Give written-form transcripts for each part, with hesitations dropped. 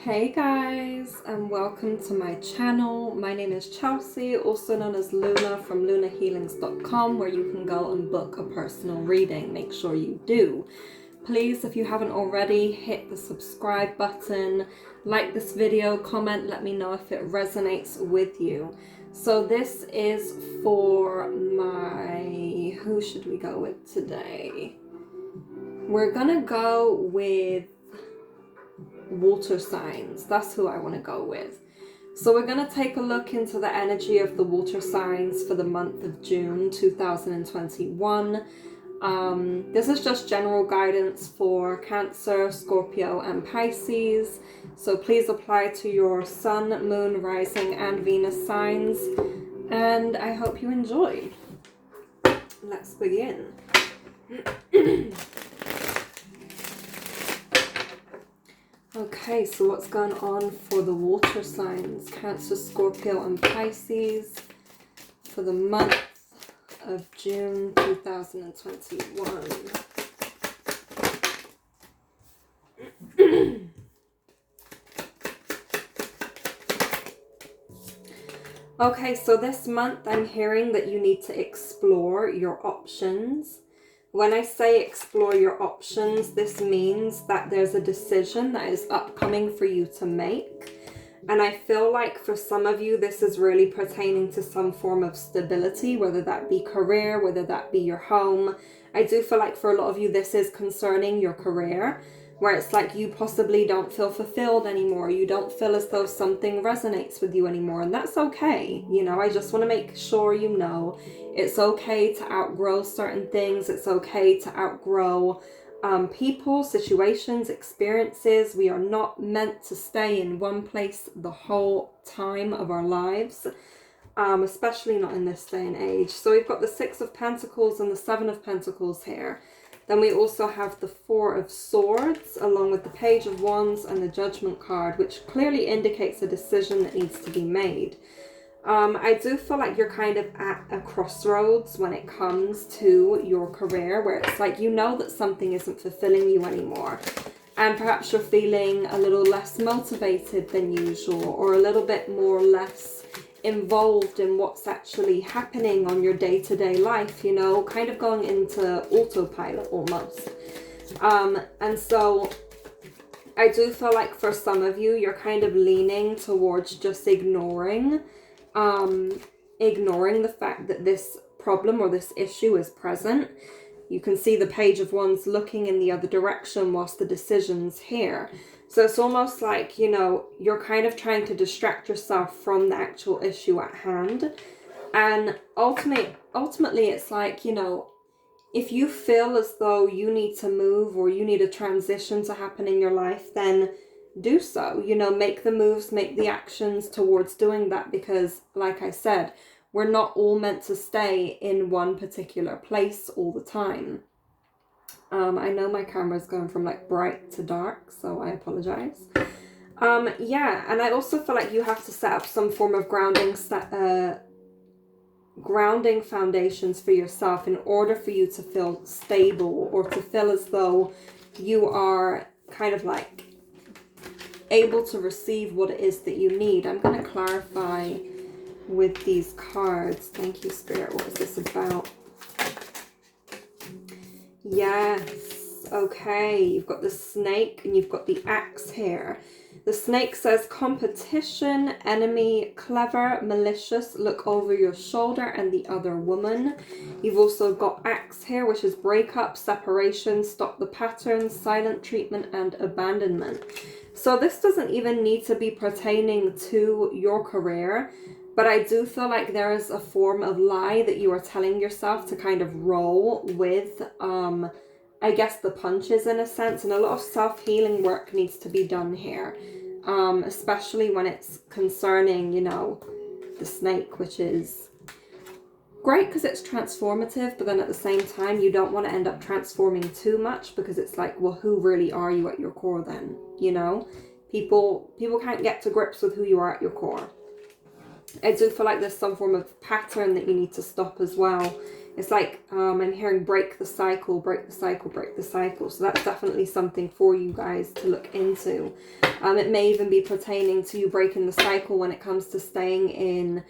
Hey guys, and welcome to my channel. My name is Chelsea, also known as Luna from lunahealings.com, where you can go and book a personal reading. Make sure you do. Please, if you haven't already, hit the subscribe button, like this video, comment, let me know if it resonates with you. So this is for my, who should we go with today? We're gonna go with water signs. That's who I want to go with. So we're going to take a look into the energy of the water signs for the month of June 2021. This is just general guidance for Cancer, Scorpio, and Pisces. So please apply to your Sun, Moon, Rising, and Venus signs. And I hope you enjoy. Let's begin. Okay, so what's going on for the water signs? Cancer, Scorpio, and Pisces for the month of June 2021. Okay, so this month I'm hearing that you need to explore your options. When I say explore your options, this means that there's a decision that is upcoming for you to make. And I feel like for some of you, this is really pertaining to some form of stability, whether that be career, whether that be your home. I do feel like for a lot of you, this is concerning your career, where it's like you possibly don't feel fulfilled anymore. You don't feel as though something resonates with you anymore. And that's okay. You know, I just want to make sure you know it's okay to outgrow certain things. It's okay to outgrow people, situations, experiences. We are not meant to stay in one place the whole time of our lives, especially not in this day and age. So we've got the Six of Pentacles and the Seven of Pentacles here. Then we also have the Four of Swords, along with the Page of Wands and the Judgment card, which clearly indicates a decision that needs to be made. I do feel like you're kind of at a crossroads when it comes to your career, where it's like you know that something isn't fulfilling you anymore. And perhaps you're feeling a little less motivated than usual, or a little bit more less involved in what's actually happening on your day-to-day life, you know, kind of going into autopilot almost. And so I do feel like for some of you, you're kind of leaning towards just ignoring the fact that this problem or this issue is present. You can see the Page of Wands looking in the other direction whilst the decision's here. So it's almost like, you know, you're kind of trying to distract yourself from the actual issue at hand. And ultimately it's like, you know, if you feel as though you need to move or you need a transition to happen in your life, then do so. You know, make the moves, make the actions towards doing that, because like I said, we're not all meant to stay in one particular place all the time. I know my camera's going from like bright to dark, so I apologize. Yeah, and I also feel like you have to set up some form of grounding foundations for yourself in order for you to feel stable, or to feel as though you are kind of like able to receive what it is that you need. I'm going to clarify with these cards. Thank you, Spirit. What is this about? Yes. Okay. You've got the Snake and you've got the Axe here. The Snake says competition, enemy, clever, malicious, look over your shoulder, and the other woman. You've also got Axe here, which is breakup, separation, stop the pattern, silent treatment, and abandonment. So this doesn't even need to be pertaining to your career, but I do feel like there is a form of lie that you are telling yourself to kind of roll with, I guess, the punches in a sense. And a lot of self-healing work needs to be done here, especially when it's concerning, you know, the Snake, which is great because it's transformative, but then at the same time, you don't want to end up transforming too much, because it's like, well, who really are you at your core then? You know, people can't get to grips with who you are at your core. I do feel like there's some form of pattern that you need to stop as well. It's like I'm hearing break the cycle, break the cycle, break the cycle. So that's definitely something for you guys to look into. It may even be pertaining to you breaking the cycle when it comes to staying in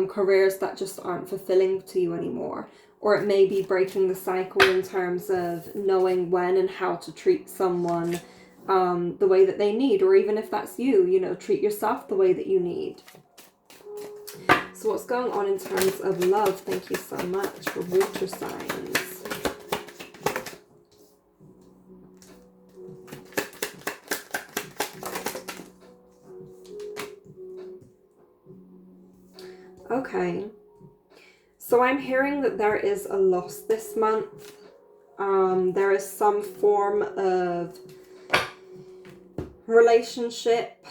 careers that just aren't fulfilling to you anymore. Or it may be breaking the cycle in terms of knowing when and how to treat someone the way that they need. Or even if that's you, you know, treat yourself the way that you need. So what's going on in terms of love? Thank you so much for water signs. Okay. So I'm hearing that there is a loss this month. There is some form of relationship,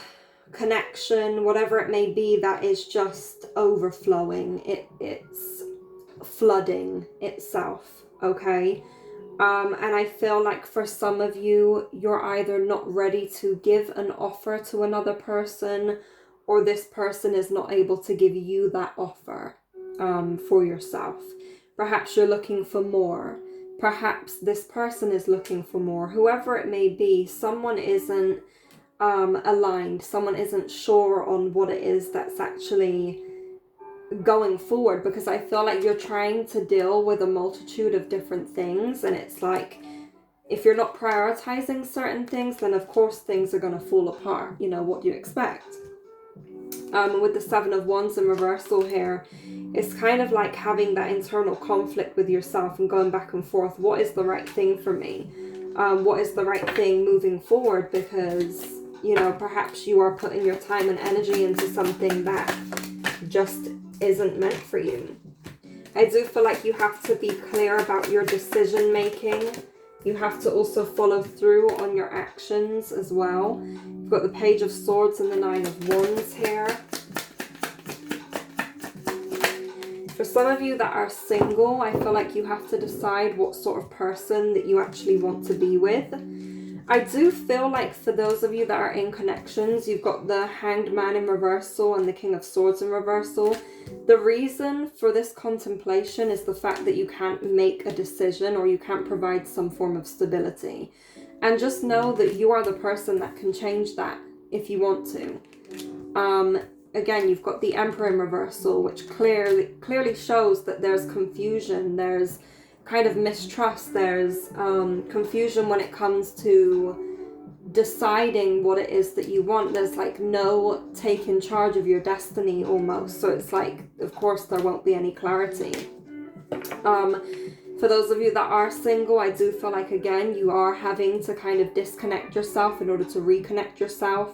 connection, whatever it may be, that is just overflowing. It's flooding itself, okay? And I feel like for some of you, you're either not ready to give an offer to another person, or this person is not able to give you that offer for yourself. Perhaps you're looking for more. Perhaps this person is looking for more. Whoever it may be, someone isn't aligned. Someone isn't sure on what it is that's actually going forward, because I feel like you're trying to deal with a multitude of different things, and it's like if you're not prioritizing certain things, then of course things are going to fall apart. You know, what do you expect? With the Seven of Wands in reversal here, it's kind of like having that internal conflict with yourself and going back and forth. What is the right thing for me? What is the right thing moving forward? Because, you know, perhaps you are putting your time and energy into something that just isn't meant for you. I do feel like you have to be clear about your decision making. You have to also follow through on your actions as well. You've got the Page of Swords and the Nine of Wands here. For some of you that are single, I feel like you have to decide what sort of person that you actually want to be with. I do feel like for those of you that are in connections, you've got the Hanged Man in reversal and the King of Swords in reversal. The reason for this contemplation is the fact that you can't make a decision, or you can't provide some form of stability. And just know that you are the person that can change that if you want to. Again, you've got the Emperor in reversal, which clearly shows that there's confusion, there's kind of mistrust, there's confusion when it comes to deciding what it is that you want. There's like no taking charge of your destiny almost. So it's like, of course, there won't be any clarity. For those of you that are single, I do feel like, again, you are having to kind of disconnect yourself in order to reconnect yourself.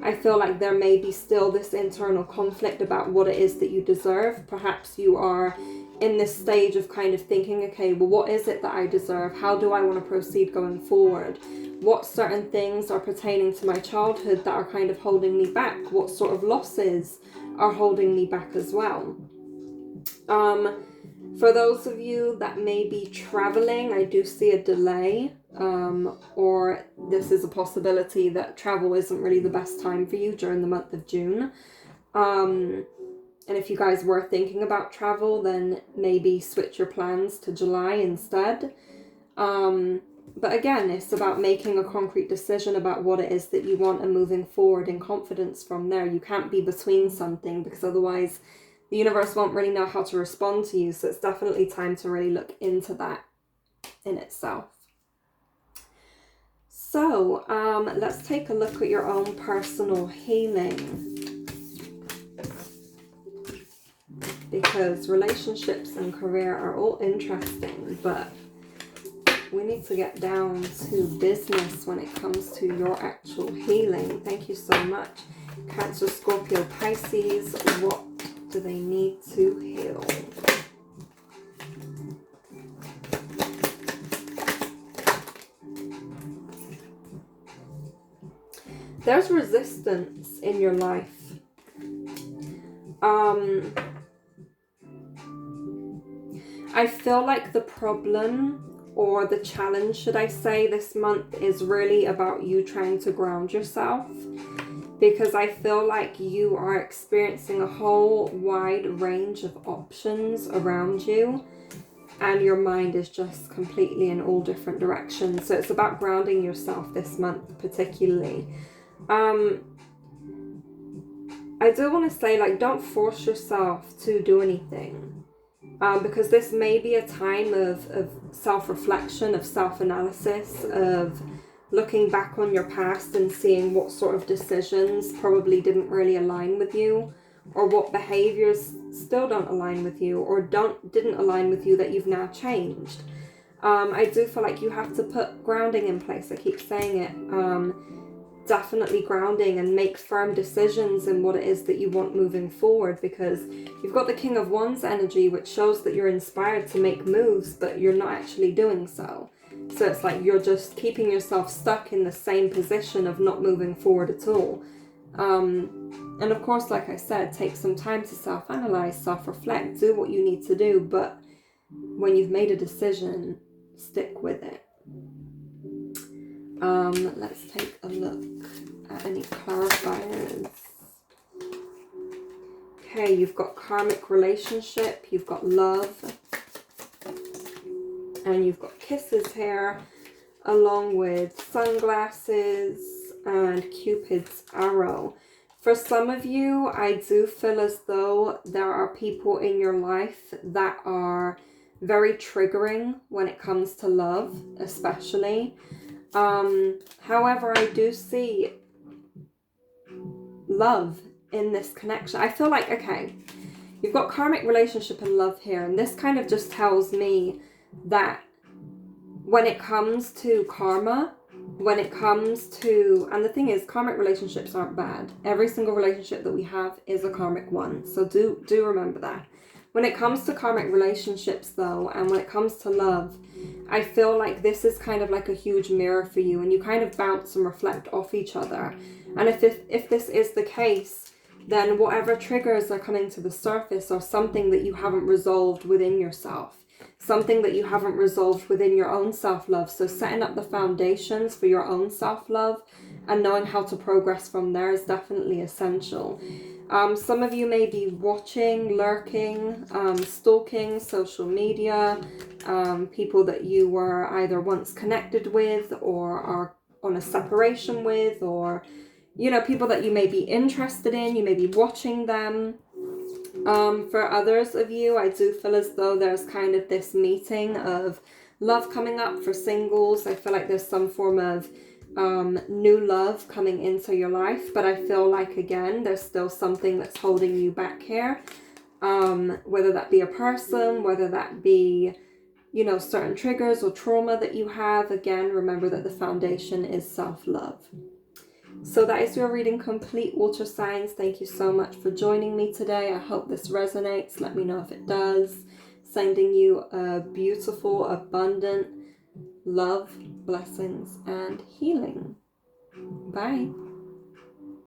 I feel like there may be still this internal conflict about what it is that you deserve. Perhaps you are in this stage of kind of thinking, okay, well, what is it that I deserve? How do I want to proceed going forward? What certain things are pertaining to my childhood that are kind of holding me back? What sort of losses are holding me back as well? For those of you that may be traveling, I do see a delay, or this is a possibility that travel isn't really the best time for you during the month of June. And if you guys were thinking about travel, then maybe switch your plans to July instead. But again, it's about making a concrete decision about what it is that you want and moving forward in confidence from there. You can't be between something, because otherwise the universe won't really know how to respond to you. So it's definitely time to really look into that in itself. So let's take a look at your own personal healing, because relationships and career are all interesting, but we need to get down to business when it comes to your actual healing. Thank you so much. Cancer, Scorpio, Pisces, what do they need to heal? There's resistance in your life. I feel like the problem, or the challenge, should I say, this month is really about you trying to ground yourself. Because I feel like you are experiencing a whole wide range of options around you. and your mind is just completely in all different directions. So it's about grounding yourself this month particularly. I do want to say, like, don't force yourself to do anything, because this may be a time of self-reflection, of self-analysis, of looking back on your past and seeing what sort of decisions probably didn't really align with you, or what behaviors still don't align with you, or didn't align with you that you've now changed. I do feel like you have to put grounding in place. I keep saying it. Definitely grounding, and make firm decisions in what it is that you want moving forward, because you've got the King of Wands energy, which shows that you're inspired to make moves, but you're not actually doing so. So it's like you're just keeping yourself stuck in the same position of not moving forward at all. And of course, like I said, take some time to self-analyze, self-reflect, do what you need to do, but when you've made a decision, stick with it. Let's take a look at any clarifiers. Okay, you've got karmic relationship, you've got love, and you've got kisses here, along with sunglasses and Cupid's arrow. For some of you, I do feel as though there are people in your life that are very triggering when it comes to love, especially. However, I do see love in this connection. I feel like, okay, you've got karmic relationship and love here, and this kind of just tells me that when it comes to karma, when it comes to, and the thing is, karmic relationships aren't bad. Every single relationship that we have is a karmic one. So do remember that. When it comes to karmic relationships though, and when it comes to love, I feel like this is kind of like a huge mirror for you, and you kind of bounce and reflect off each other. And if this is the case, then whatever triggers are coming to the surface are something that you haven't resolved within yourself. Something that you haven't resolved within your own self-love. So setting up the foundations for your own self-love and knowing how to progress from there is definitely essential. Some of you may be watching, lurking, stalking social media, people that you were either once connected with or are on a separation with, or, you know, people that you may be interested in, you may be watching them. For others of you, I do feel as though there's kind of this meeting of love coming up for singles. I feel like there's some form of new love coming into your life, but I feel like, again, there's still something that's holding you back here. Whether that be a person, whether that be, you know, certain triggers or trauma that you have. Again, remember that the foundation is self-love. So that is your reading complete, water signs. Thank you so much for joining me today. I hope this resonates. Let me know if it does. Sending you a beautiful, abundant love, blessings, and healing. Bye.